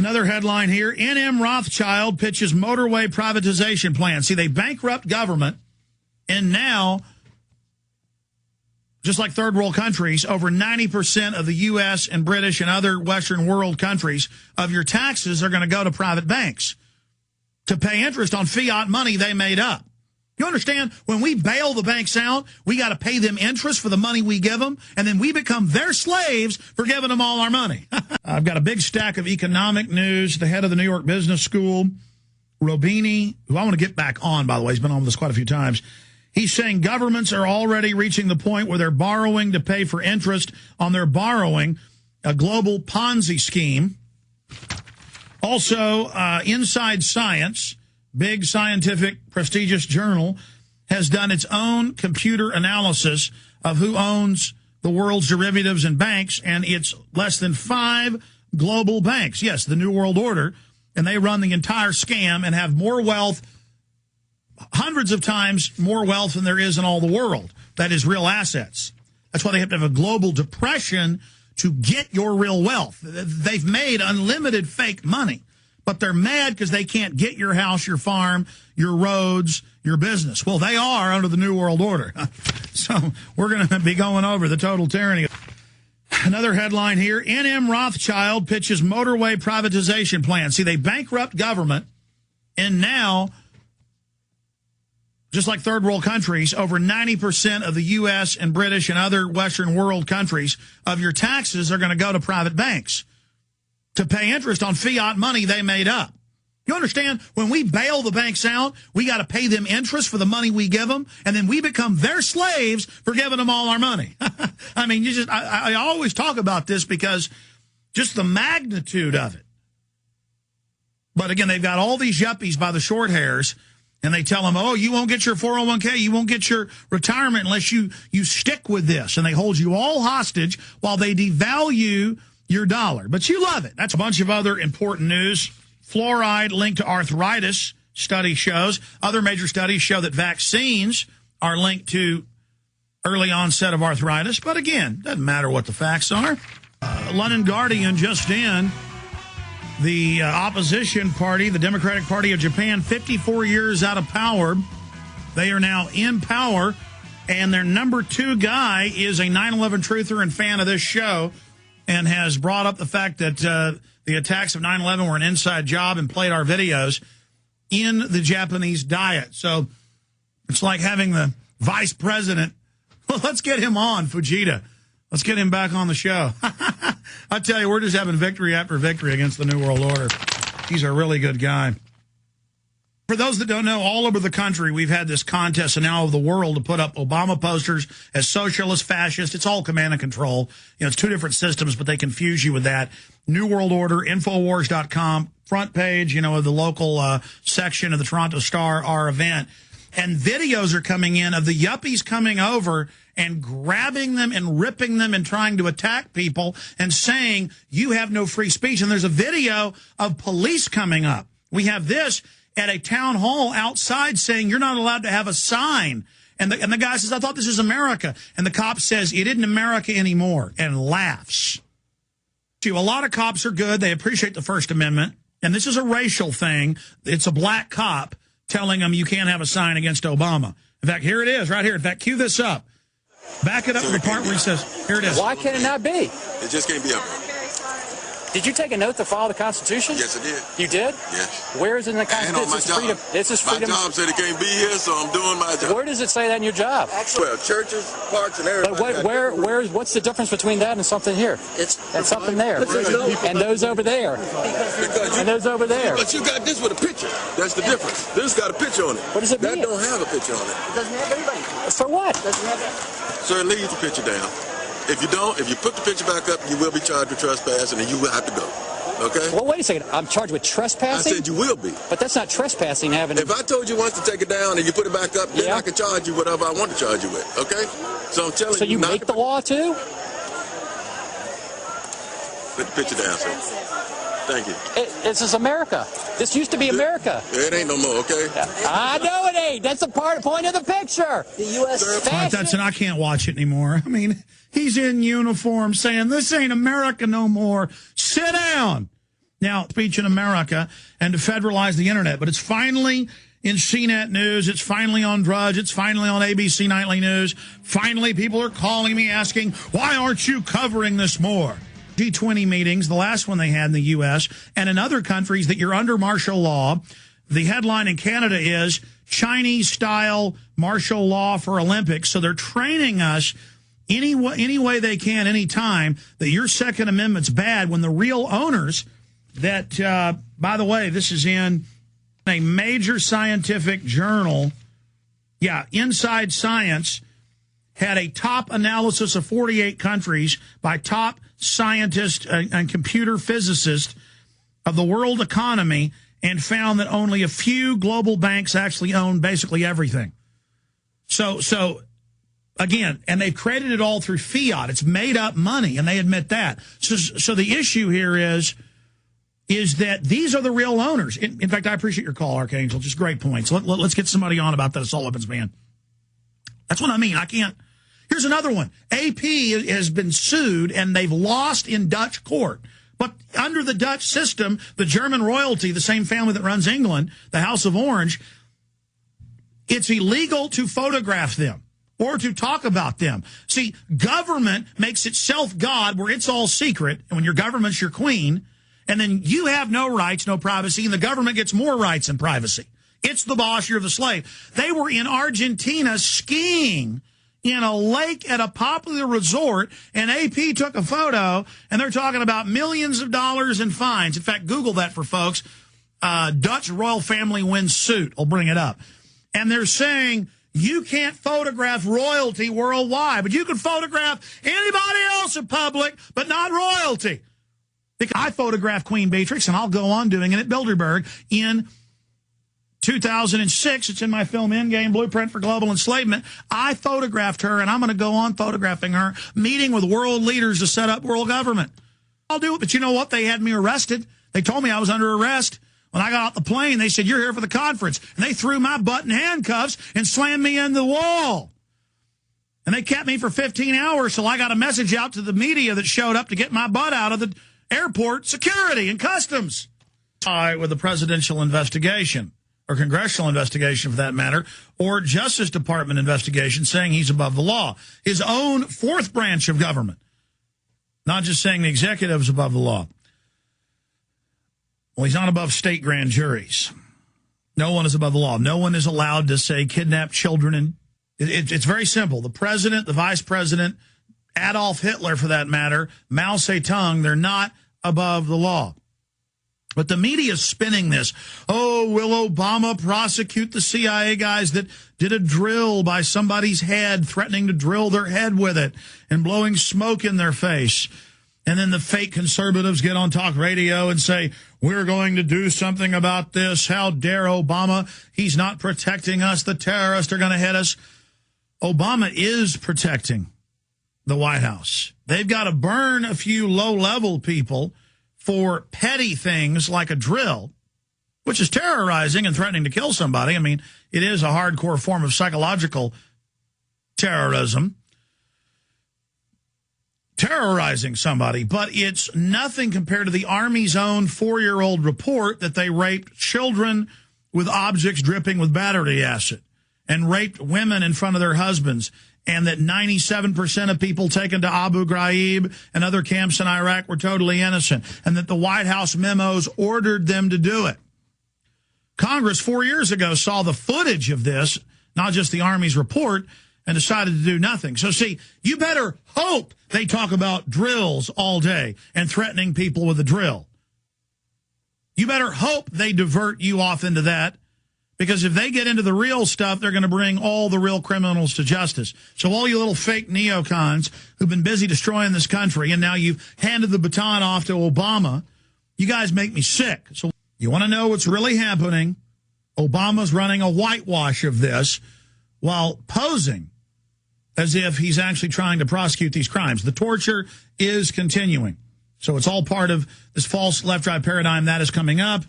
Another headline here, N.M. Rothschild pitches motorway privatization plan. See, they bankrupt government, and now, just like third world countries, over 90% of the U.S. and British and other Western world countries of your taxes are going to go to private banks to pay interest on fiat money they made up. You understand? When we bail the banks out, we got to pay them interest for the money we give them, and then we become their slaves for giving them all our money. I've got a big stack of economic news. The head of the New York Business School, Robini, who I want to get back on, by the way, he's been on this quite a few times. He's saying governments are already reaching the point where they're borrowing to pay for interest on their borrowing, a global Ponzi scheme. Also, Inside Science, big scientific prestigious journal, has done its own computer analysis of who owns the world's derivatives and banks, and it's less than 5 global banks. Yes, the New World Order, and they run the entire scam and have more wealth, hundreds of times more wealth than there is in all the world. That is real assets. That's why they have to have a global depression to get your real wealth. They've made unlimited fake money. But they're mad because they can't get your house, your farm, your roads, your business. Well, they are under the New World Order. So we're going to be going over the total tyranny. Another headline here, N.M. Rothschild pitches motorway privatization plan. See, they bankrupt government, and now, just like third world countries, over 90% of the U.S. and British and other Western world countries of your taxes are going to go to private banks to pay interest on fiat money they made up. You understand? When we bail the banks out, we got to pay them interest for the money we give them, and then we become their slaves for giving them all our money. I mean, I always talk about this because just the magnitude of it. But again, they've got all these yuppies by the short hairs, and they tell them, oh, you won't get your 401k, you won't get your retirement unless you stick with this. And they hold you all hostage while they devalue your dollar. But you love it. That's a bunch of other important news. Fluoride linked to arthritis, study shows. Other major studies show that vaccines are linked to early onset of arthritis. But again, doesn't matter what the facts are. London Guardian just in. The opposition party, the Democratic Party of Japan, 54 years out of power. They are now in power. And their number 2 guy is a 9/11 truther and fan of this show, and has brought up the fact that the attacks of 9/11 were an inside job and played our videos in the Japanese diet. So it's like having the vice president. Well, let's get him on, Fujita. Let's get him back on the show. I tell you, we're just having victory after victory against the New World Order. He's a really good guy. For those that don't know, all over the country, we've had this contest and now over the world to put up Obama posters as socialist, fascist. It's all command and control. You know, it's 2 different systems, but they confuse you with that. New World Order, Infowars.com, front page, you know, of the local section of the Toronto Star, our event. And videos are coming in of the yuppies coming over and grabbing them and ripping them and trying to attack people and saying, you have no free speech. And there's a video of police coming up. We have this at a town hall outside saying you're not allowed to have a sign. And the guy says, I thought this is America. And the cop says, it isn't America anymore, and laughs. A lot of cops are good. They appreciate the First Amendment. And this is a racial thing. It's a black cop telling them you can't have a sign against Obama. In fact, here it is right here. In fact, cue this up. Back it up to the part where he says, here it is. Why can it not be? It just can't be up. Did you take a note to follow the Constitution? Yes, I did. You did? Yes. Where is it in the Constitution? This is freedom. My job said it can't be here, so I'm doing my job. Where does it say that in your job? Well, churches, parks, and everything. But what's the difference between that and something here? And something there. And those over there. And those over there. But you got this with a picture. That's the difference. This got a picture on it. What does it mean? That don't have a picture on it. It doesn't have anybody. For what? It doesn't have that. Sir, leave the picture down. If you don't, if you put the picture back up, you will be charged with trespassing, and you will have to go. Okay? Well, wait a second. I'm charged with trespassing? I said you will be. But that's not trespassing. If I told you once to take it down and you put it back up, then I can charge you whatever I want to charge you with. Okay? So I'm telling you. So you make the law too? Put the picture down, sir. Thank you. This is America. This used to be America. It ain't no more, okay? I know it ain't. That's the point of the picture. The U.S. That's I can't watch it anymore. I mean, he's in uniform saying, this ain't America no more. Sit down. now speech in America and to federalize the internet. But it's finally in CNET News. It's finally on Drudge. It's finally on ABC Nightly News. Finally, people are calling me asking, why aren't you covering this more? G20 meetings, the last one they had in the U.S. and in other countries that you're under martial law. The headline in Canada is Chinese-style martial law for Olympics. So they're training us any way they can, any time, that your Second Amendment's bad when the real owners that, by the way, this is in a major scientific journal. Yeah, Inside Science had a top analysis of 48 countries by top scientists and computer physicists of the world economy and found that only a few global banks actually own basically everything. So again, and they've created it all through fiat. It's made up money, and they admit that. So the issue here is that these are the real owners. In fact, I appreciate your call, Archangel. Just great points. Let's get somebody on about that assault weapons ban. That's what I mean. I can't. Here's another one. AP has been sued, and they've lost in Dutch court. But under the Dutch system, the German royalty, the same family that runs England, the House of Orange, it's illegal to photograph them or to talk about them. See, government makes itself God where it's all secret, and when your government's your queen, and then you have no rights, no privacy, and the government gets more rights and privacy. It's the boss, you're the slave. They were in Argentina skiing in a lake at a popular resort, and AP took a photo, and they're talking about millions of dollars in fines. In fact, Google that for folks. Dutch royal family wins suit. I'll bring it up. And they're saying you can't photograph royalty worldwide, but you can photograph anybody else in public, but not royalty. Because I photographed Queen Beatrix, and I'll go on doing it at Bilderberg in 2006. It's in my film Endgame, Blueprint for Global Enslavement. I photographed her, and I'm going to go on photographing her, meeting with world leaders to set up world government. I'll do it, but you know what? They had me arrested. They told me I was under arrest. When I got off the plane, they said, you're here for the conference. And they threw my butt in handcuffs and slammed me in the wall. And they kept me for 15 hours, so I got a message out to the media that showed up to get my butt out of the airport security and customs. With the presidential investigation, or congressional investigation for that matter, or Justice Department investigation saying he's above the law. His own fourth branch of government, not just saying the executive is above the law. Well, he's not above state grand juries. No one is above the law. No one is allowed to say kidnap children. And it's very simple. The president, the vice president, Adolf Hitler for that matter, Mao Zedong, they're not above the law. But the media is spinning this. Oh, will Obama prosecute the CIA guys that did a drill by somebody's head, threatening to drill their head with it and blowing smoke in their face? And then the fake conservatives get on talk radio and say, we're going to do something about this. How dare Obama? He's not protecting us. The terrorists are going to hit us. Obama is protecting the White House. They've got to burn a few low-level people for petty things like a drill, which is terrorizing and threatening to kill somebody. I mean, it is a hardcore form of psychological terrorism, terrorizing somebody, but it's nothing compared to the Army's own 4-year-old report that they raped children with objects dripping with battery acid and raped women in front of their husbands, and that 97% of people taken to Abu Ghraib and other camps in Iraq were totally innocent, and that the White House memos ordered them to do it. Congress 4 years ago saw the footage of this, not just the Army's report, and decided to do nothing. So, see, you better hope they talk about drills all day and threatening people with a drill. You better hope they divert you off into that, because if they get into the real stuff, they're going to bring all the real criminals to justice. So all you little fake neocons who've been busy destroying this country, and now you've handed the baton off to Obama, you guys make me sick. So you want to know what's really happening? Obama's running a whitewash of this while posing as if he's actually trying to prosecute these crimes. The torture is continuing. So it's all part of this false left-right paradigm that is coming up.